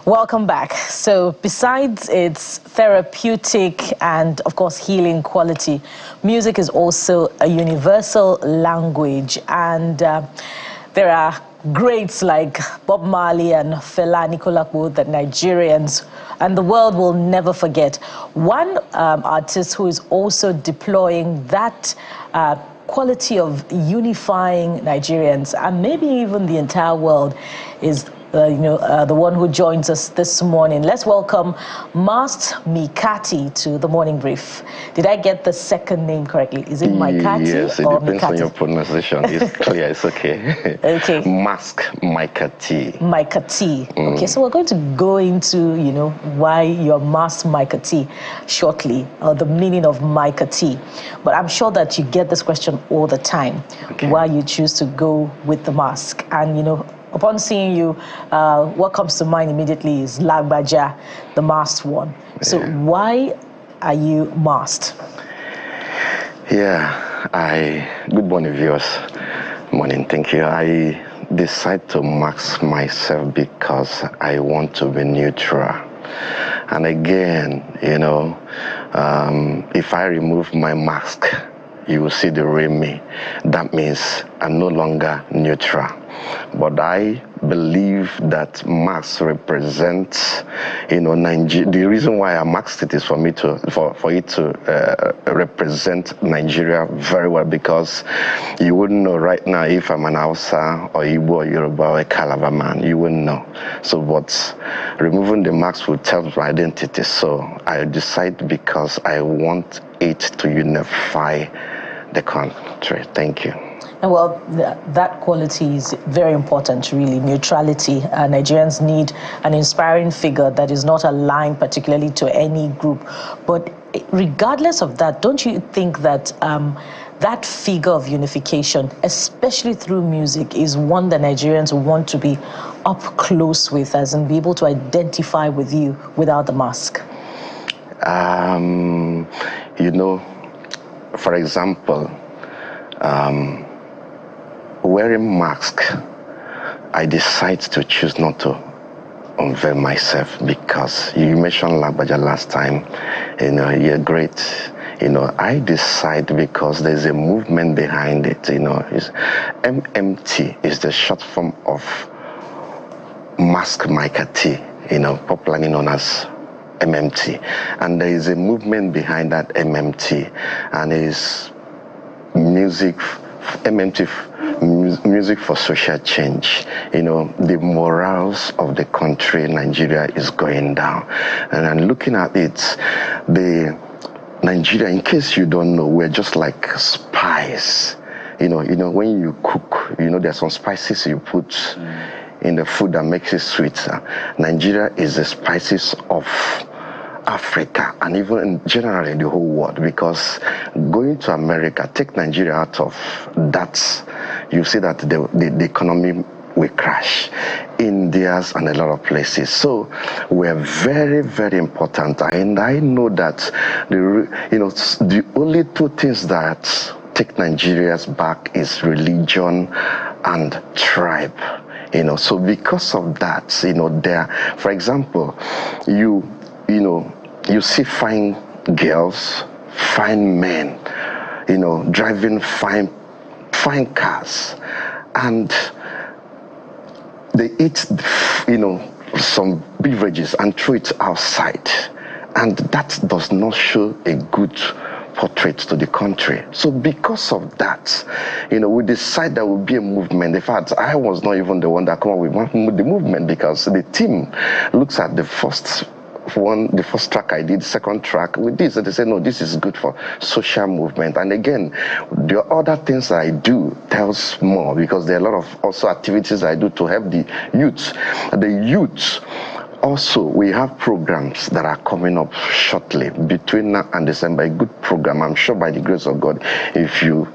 Welcome back. So besides its therapeutic and, of course, healing quality, music is also a universal language. And there are greats like Bob Marley and Fela Anikulapo that Nigerians and the world will never forget. One artist who is also deploying that quality of unifying Nigerians and maybe even the entire world is the one who joins us this morning. Let's welcome Masked Mykatee to the Morning Brief. Did I get the second name correctly? Is it Mykatee? Yes, it depends on your pronunciation. It's clear, it's okay. Okay. Masked Mykatee. Mykatee. Okay, so we're going to go into, why you're Masked Mykatee shortly, or the meaning of Mykatee. But I'm sure that you get this question all the time, why you choose to go with the mask. And, upon seeing you, what comes to mind immediately is Lagbaja, the masked one. So why are you masked? Good morning, viewers. Morning, thank you. I decided to mask myself because I want to be neutral. And again, if I remove my mask, you will see the real me. That means I'm no longer neutral. But I believe that masks represent, Nigeria. The reason why I masked it is for it to represent Nigeria very well, because you wouldn't know right now if I'm an Hausa or Igbo or Yoruba or a Calabar man. You wouldn't know. So, but removing the mask will tell my identity. So I decided because I want it to unify the country. Thank you. Well, that quality is very important, really, neutrality. Nigerians need an inspiring figure that is not aligned particularly to any group. But regardless of that, don't you think that that figure of unification, especially through music, is one that Nigerians want to be up close with, as in be able to identify with you without the mask? For example, wearing mask, I decide to choose not to unveil myself because you mentioned Lagbaja last time. You're great. I decide because there's a movement behind it. MMT is the short form of Masked Mykatee, popularly known as MMT, and there is a movement behind that MMT, and it's music for social change. The morals of the country, Nigeria, is going down, and I'm looking at it. The Nigeria, in case you don't know, we're just like spice. When you cook, there's some spices you put in the food that makes it sweeter. Nigeria is the spices of Africa, and even generally the whole world, because going to America, take Nigeria out of that, you see that the economy will crash. India's and a lot of places. So we're very, very important. And I know that the only two things that take Nigeria's back is religion and tribe. So because of that, there, for example, you see fine girls, fine men, driving fine cars, and they eat, some beverages and throw it outside, and that does not show a good portrait to the country. So because of that, we decided there would be a movement. In fact, I was not even the one that came up with the movement, because the team looks at the first track I did, second track with this, and they say, no, this is good for social movement. And again, the other things I do tells more, because there are a lot of also activities I do to help the youth. The youth, also, we have programs that are coming up shortly between now and December. A good program, I'm sure, by the grace of God. If you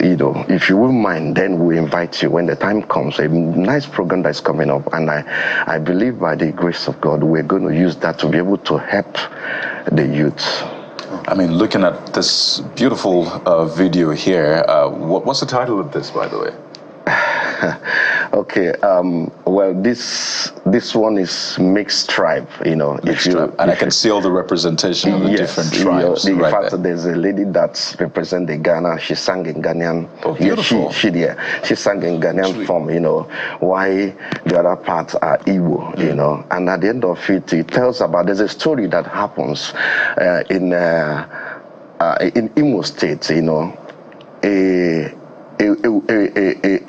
won't mind, then we invite you when the time comes. A nice program that's coming up, and I believe by the grace of God, we're going to use that to be able to help the youth. I mean, looking at this beautiful video here, what's the title of this, by the way? Okay. Well, this one is mixed tribe. You know, Mixed tribe. And I can see all the representation of the different tribes. In right fact, there. there's a lady that represents the Ghana. She sang in Ghanaian. Oh, beautiful. She sang in Ghanaian form. You know, why the other parts are Igbo. You know, and at the end of it, it tells about. There's a story that happens in Imo State. You know, a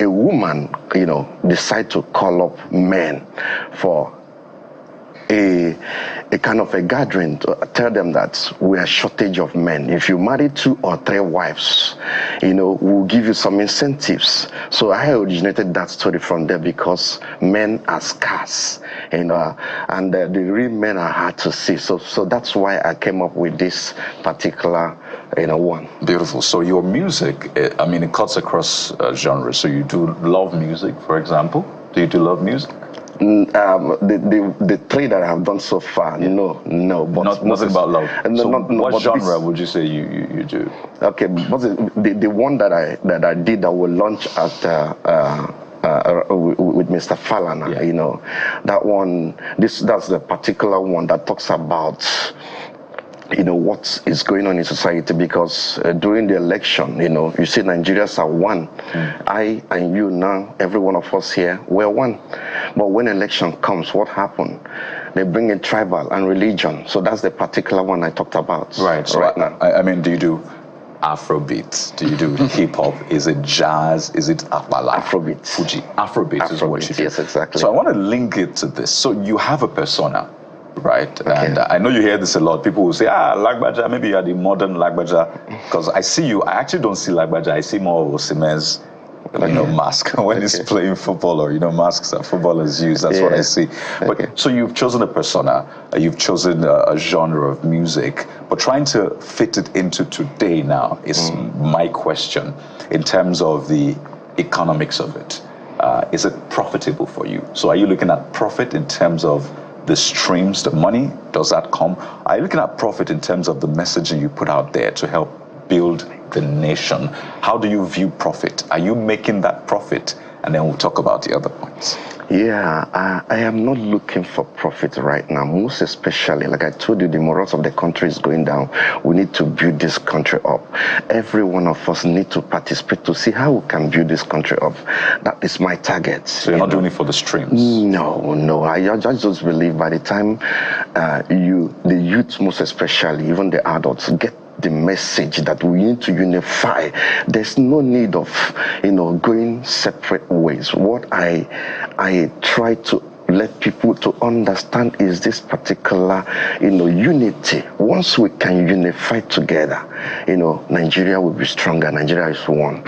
woman, you know, decide to call up men for a kind of a gathering to tell them that we are shortage of men. If you marry 2 or 3 wives, you know, we'll give you some incentives. So I originated that story from there because men are scarce, you know, and the real men are hard to see. So that's why I came up with this particular, you know, one. Beautiful. So your music, I mean, it cuts across genres. So you do love music, for example. Do you do love music? The 3 that I have done so far, no, but nothing about love. So what genre this, would you say you do? Okay, but the one that I did that will launch at with Mr. Falana, you know, that one, that's the particular one that talks about, you know, what is going on in society, because during the election, you know, you see Nigerians are one. I and you now, every one of us here, we're one. But when election comes, what happened? They bring in tribal and religion. So that's the particular one I talked about. Right. So now. I mean, do you do Afrobeat? Do you do hip hop? Is it jazz? Is it Akbala? Afrobeat. Fuji. Afrobeat is what you do. Yes, exactly. So I want to link it to this. So you have a persona, right? Okay. And I know you hear this a lot. People will say, Lagbaja, maybe you are the modern Lagbaja. Because I see you, I actually don't see Lagbaja. I see more of Osimhen's, you know, mask when he's playing football, or, you know, masks that footballers use. That's what I see. But so you've chosen a persona, you've chosen a genre of music, but trying to fit it into today now is my question in terms of the economics of it. Is it profitable for you? So are you looking at profit in terms of the streams, the money? Does that come? Are you looking at profit in terms of the messaging you put out there to help build the nation? How do you view profit? Are you making that profit? And then we'll talk about the other points. Yeah, I am not looking for profit right now. Most especially, like I told you, the morals of the country is going down. We need to build this country up. Every one of us need to participate to see how we can build this country up. That is my target. So you're not doing it for the streams? No. I just believe by the time the youth most especially, even the adults, get the message that we need to unify. There's no need of, you know, going separate ways. What I try to let people to understand is this particular, you know, unity. Once we can unify together, you know, Nigeria will be stronger. Nigeria is one.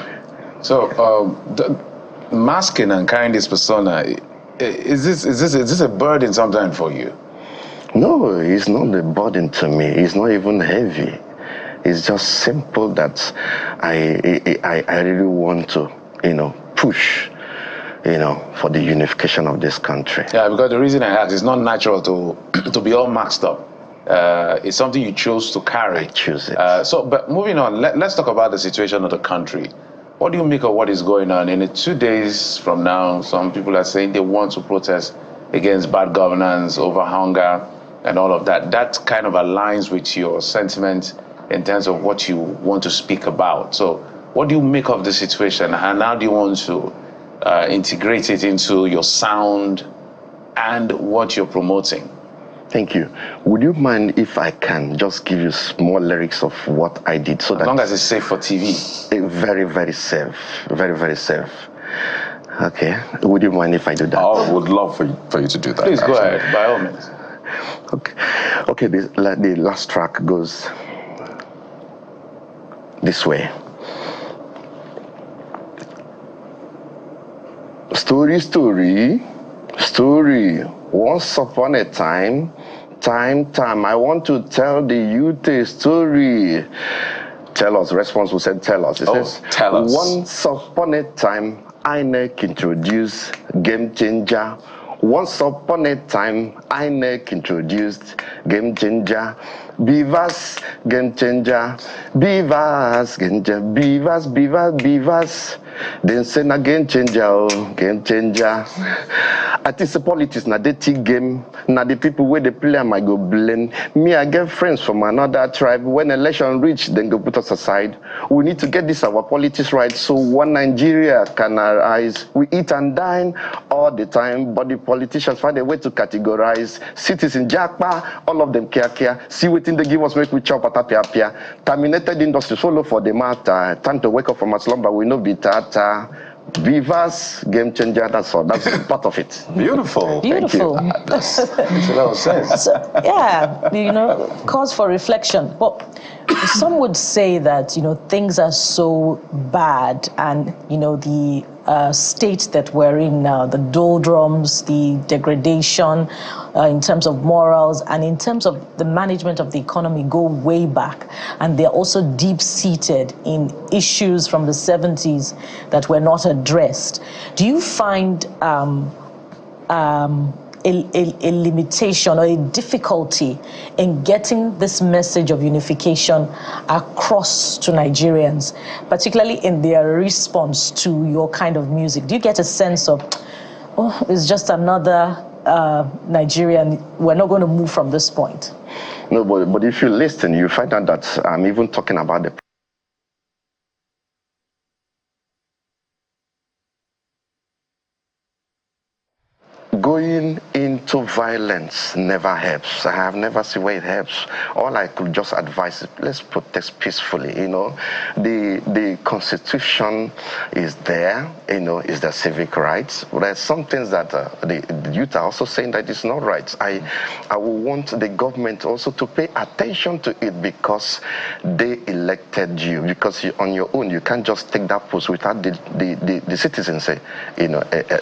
So, masking and carrying this persona, is this a burden sometimes for you? No, it's not a burden to me. It's not even heavy. It's just simple that I really want to, you know, push, you know, for the unification of this country. Yeah, because the reason I ask, it's not natural to be all maxed up. It's something you chose to carry. I choose it. But moving on, let's talk about the situation of the country. What do you make of what is going on? In 2 days from now, some people are saying they want to protest against bad governance, over hunger, and all of that. That kind of aligns with your sentiment in terms of what you want to speak about. So what do you make of the situation, and how do you want to integrate it into your sound and what you're promoting? Thank you. Would you mind if I can just give you small lyrics of what I did? So as long as it's safe for TV. Very, very safe. Very, very safe. Okay. Would you mind if I do that? I would love for you to do that. Please go ahead, by all means. Okay. The last track goes this way. Story. Once upon a time, I want to tell the youth a story. Tell us. Response who said tell us. It says, tell us. Once upon a time, INEC introduced Game Changer. Once upon a time, INEC introduced Game Changer. Beavers, Game Changer. Beavers, Game Changer. Beavers. Then say na game changer, oh, game changer. I think the politics na the game. Na the people where they play I go blame. Me, I get friends from another tribe. When election reach, then go put us aside. We need to get this our politics right so one Nigeria can arise. We eat and dine all the time, but the politicians find a way to categorize citizens. Jackpa, all of them care. See what they give us, make we chop atapia. Terminated industry follow for the matter. Time to wake up from our slumber. We know be tata. Beavers, game changer, that's all. That's part of it. Beautiful. Beautiful. Makes a lot of sense. So, yeah, cause for reflection. But some would say that, things are so bad and, the state that we're in now, the doldrums, the degradation in terms of morals and in terms of the management of the economy go way back. And they're also deep-seated in issues from the 70s that were not addressed. Do you find a limitation or a difficulty in getting this message of unification across to Nigerians, particularly in their response to your kind of music? Do you get a sense of, it's just another Nigerian, we're not going to move from this point? No, but if you listen, you find out that I'm even talking about the going into violence never helps. I have never seen where it helps. All I could just advise is let's protest peacefully. The Constitution is there. Is the civic rights. But there's some things that the youth are also saying that it's not right. I will want the government also to pay attention to it because they elected you. Because on your own you can't just take that post without the citizens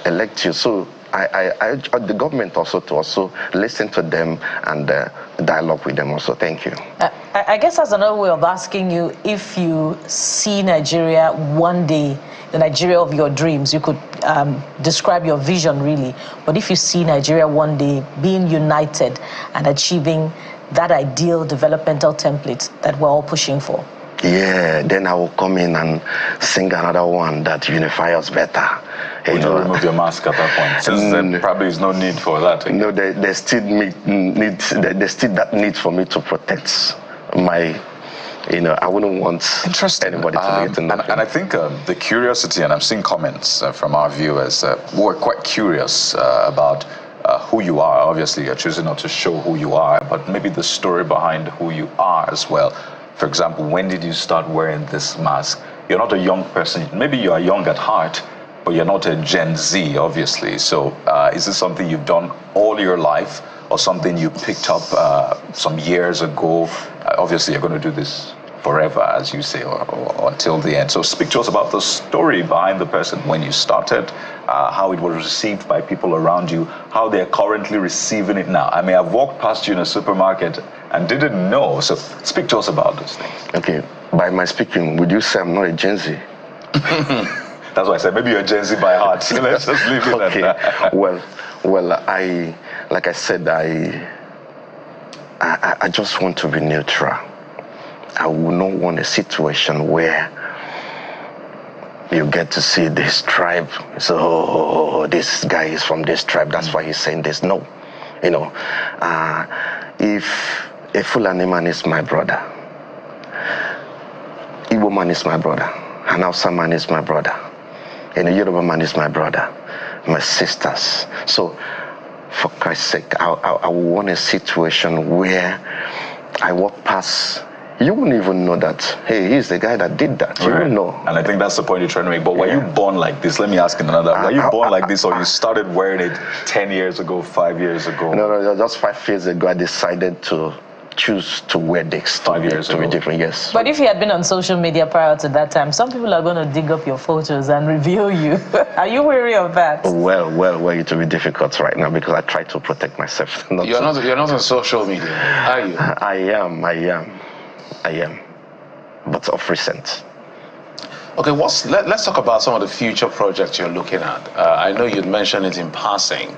elect you. So I urge the government also to listen to them and dialogue with them also. Thank you. I guess that's another way of asking you if you see Nigeria one day, the Nigeria of your dreams. You could describe your vision really, but if you see Nigeria one day being united and achieving that ideal developmental template that we're all pushing for. Yeah, then I will come in and sing another one that unifies us better. Would you remove your mask at that point? Since there probably is no need for that. No, there's still that need for me to protect my. I wouldn't want anybody to get in that. And I think the curiosity, and I'm seeing comments from our viewers who are quite curious about who you are. Obviously, you're choosing not to show who you are, but maybe the story behind who you are as well. For example, when did you start wearing this mask? You're not a young person. Maybe you are young at heart, but you're not a Gen Z, obviously. So is this something you've done all your life or something you picked up some years ago? Obviously, you're going to do this forever, as you say, or until the end. So speak to us about the story behind the person when you started, how it was received by people around you, how they're currently receiving it now. I mean, I've walked past you in a supermarket and didn't know. So speak to us about those things. Okay. By my speaking, would you say I'm not a Gen Z? That's why I said maybe you're Gen Z by heart. So let's just leave it at that. Well, like I said, I just want to be neutral. I would not want a situation where you get to see this tribe. So, this guy is from this tribe. That's why he's saying this. No, if a Fulani man is my brother, Igbo man is my brother, an Hausa man is my brother, and a Yoruba man is my brother, my sisters. So, for Christ's sake, I want a situation where I walk past. You wouldn't even know that, hey, he's the guy that did that. You wouldn't know. And I think that's the point you're trying to make. But were you born like this? Let me ask in another. Were you born like this, or you started wearing it 10 years ago, 5 years ago? No, just 5 years ago, I decided to choose to wear this 5 years to ago. be different, yes. But if you had been on social media prior to that time, some people are going to dig up your photos and reveal you. Are you wary of that? Well, it will be difficult right now because I try to protect myself. You're not on social media, are you? I am. But of recent. Okay, let's talk about some of the future projects you're looking at. I know you'd mentioned it in passing.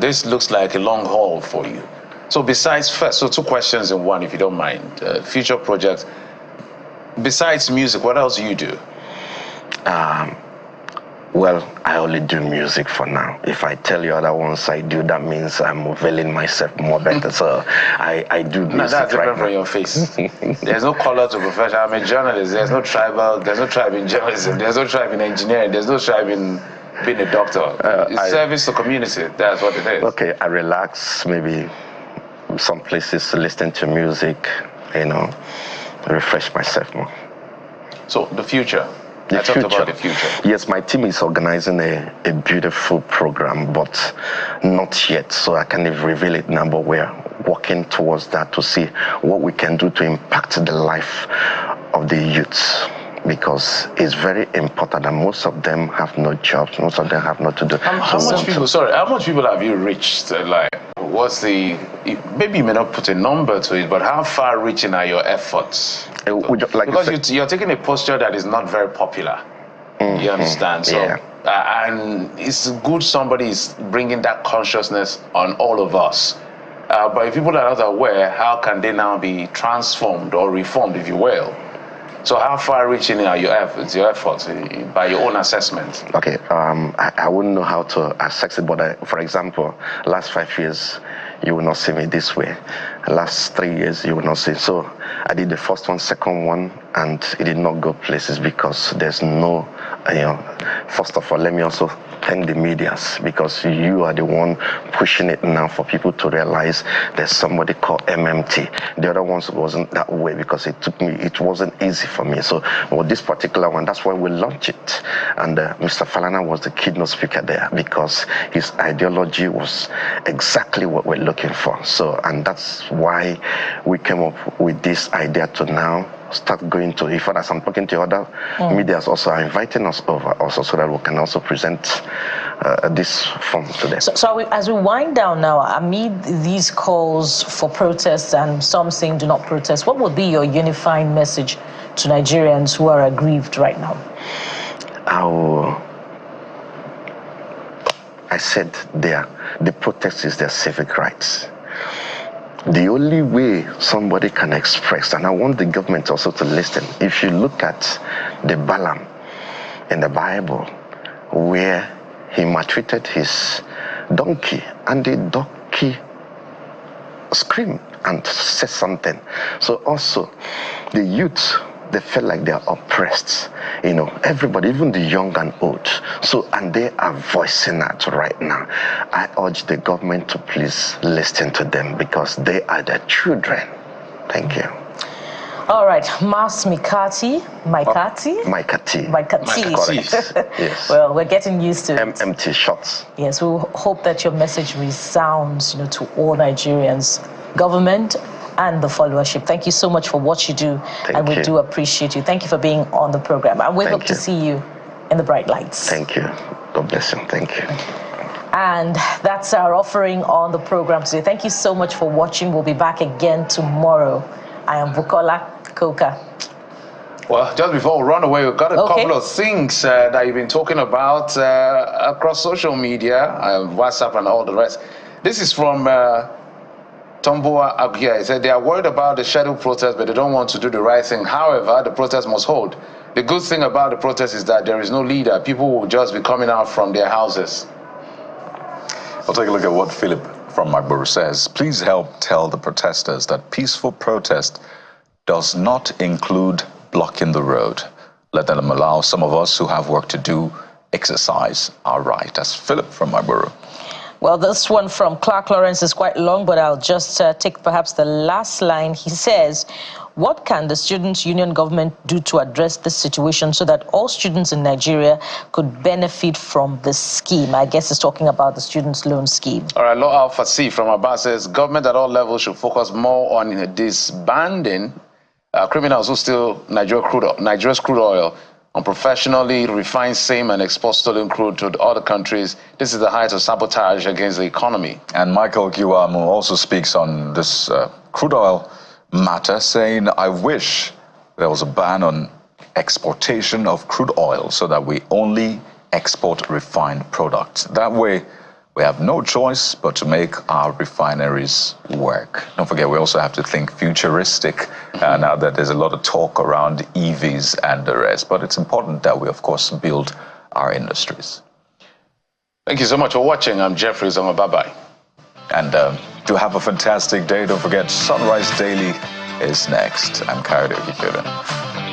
This looks like a long haul for you. So so 2 questions in one, if you don't mind. Future projects. Besides music, what else do you do? Well, I only do music for now. If I tell you other ones I do, that means I'm revealing myself more better. So I do music. No, that's different right from your face. There's no color to profession. I'm a journalist. There's no tribe in journalism. There's no tribe in engineering. There's no tribe in being a doctor. It's service to community. That's what it is. Okay, I relax, maybe some places listen to music, refresh myself more. So the future. I talked about the future. Yes, my team is organizing a beautiful program, but not yet. So I can't even reveal it now, but we're working towards that to see what we can do to impact the life of the youths. Because it's very important that most of them have no jobs, most of them have not to do. How much people have you reached? Maybe you may not put a number to it, but how far reaching are your efforts? Because you're taking a posture that is not very popular. Mm-hmm. You understand? So, yeah. And it's good somebody is bringing that consciousness on all of us. But if people are not aware, how can they now be transformed or reformed, if you will? So how far-reaching are your efforts by your own assessment? Okay, I wouldn't know how to assess it, but for example, last 5 years, you will not see me this way. Last 3 years, you will not see. So I did the first one, second one, and it did not go places because there's no, first of all, let me also thank the medias, because you are the one pushing it now for people to realize there's somebody called MMT. The other ones wasn't that way because it wasn't easy for me. So with this particular one, that's why we launched it. And Mr. Falana was the keynote speaker there because his ideology was exactly what we're looking for. So, and that's why we came up with this idea to now start going to, in fact, as I'm talking to other medias also are inviting us over also so that we can also present this form to them. So as we wind down now, amid these calls for protests and some saying do not protest, what would be your unifying message to Nigerians who are aggrieved right now? I said the protest is their civic rights. The only way somebody can express, and I want the government also to listen, if you look at the Balaam in the Bible, where he maltreated his donkey, and the donkey screamed and said something. So also, the youth, they feel like they are oppressed. Everybody, even the young and old. So, and they are voicing that right now. I urge the government to please listen to them because they are their children. Thank you. All right, Mas Mykatee. Yes. Well, we're getting used to it. MMT shots. Yes, we hope that your message resounds, to all Nigerians, government, and the followership. Thank you so much for what you do, and we do appreciate you. Thank you for being on the program, and we hope to see you in the bright lights. Thank you. God bless you. Thank you. And that's our offering on the program today. Thank you so much for watching. We'll be back again tomorrow. I am Bukola Koka. Well, just before we run away, we've got a couple of things that you've been talking about across social media, WhatsApp and all the rest. This is from Tomboa Aguirre. He said they are worried about the scheduled protest, but they don't want to do the right thing. However, the protest must hold. The good thing about the protest is that there is no leader. People will just be coming out from their houses. I'll take a look at what Philip from Magboro says. Please help tell the protesters that peaceful protest does not include blocking the road. Let them allow some of us who have work to do exercise our right. That's Philip from Magboro. Well, this one from Clark Lawrence is quite long, but I'll just take perhaps the last line. He says, what can the Students' Union government do to address this situation so that all students in Nigeria could benefit from this scheme? I guess it's talking about the students' loan scheme. All right, Law Alpha C from Abbas says, government at all levels should focus more on disbanding criminals who steal Nigeria's crude oil, on professionally refined same and export stolen crude to other countries. This is the height of sabotage against the economy. And Michael Giwamu also speaks on this crude oil matter, saying, I wish there was a ban on exportation of crude oil so that we only export refined products. That way, we have no choice but to make our refineries work. Don't forget, we also have to think futuristic now that there's a lot of talk around EVs and the rest. But it's important that we, of course, build our industries. Thank you so much for watching. I'm Jeffrey Zoma. Bye-bye. And to have a fantastic day. Don't forget, Sunrise Daily is next. I'm Kayode Okikere.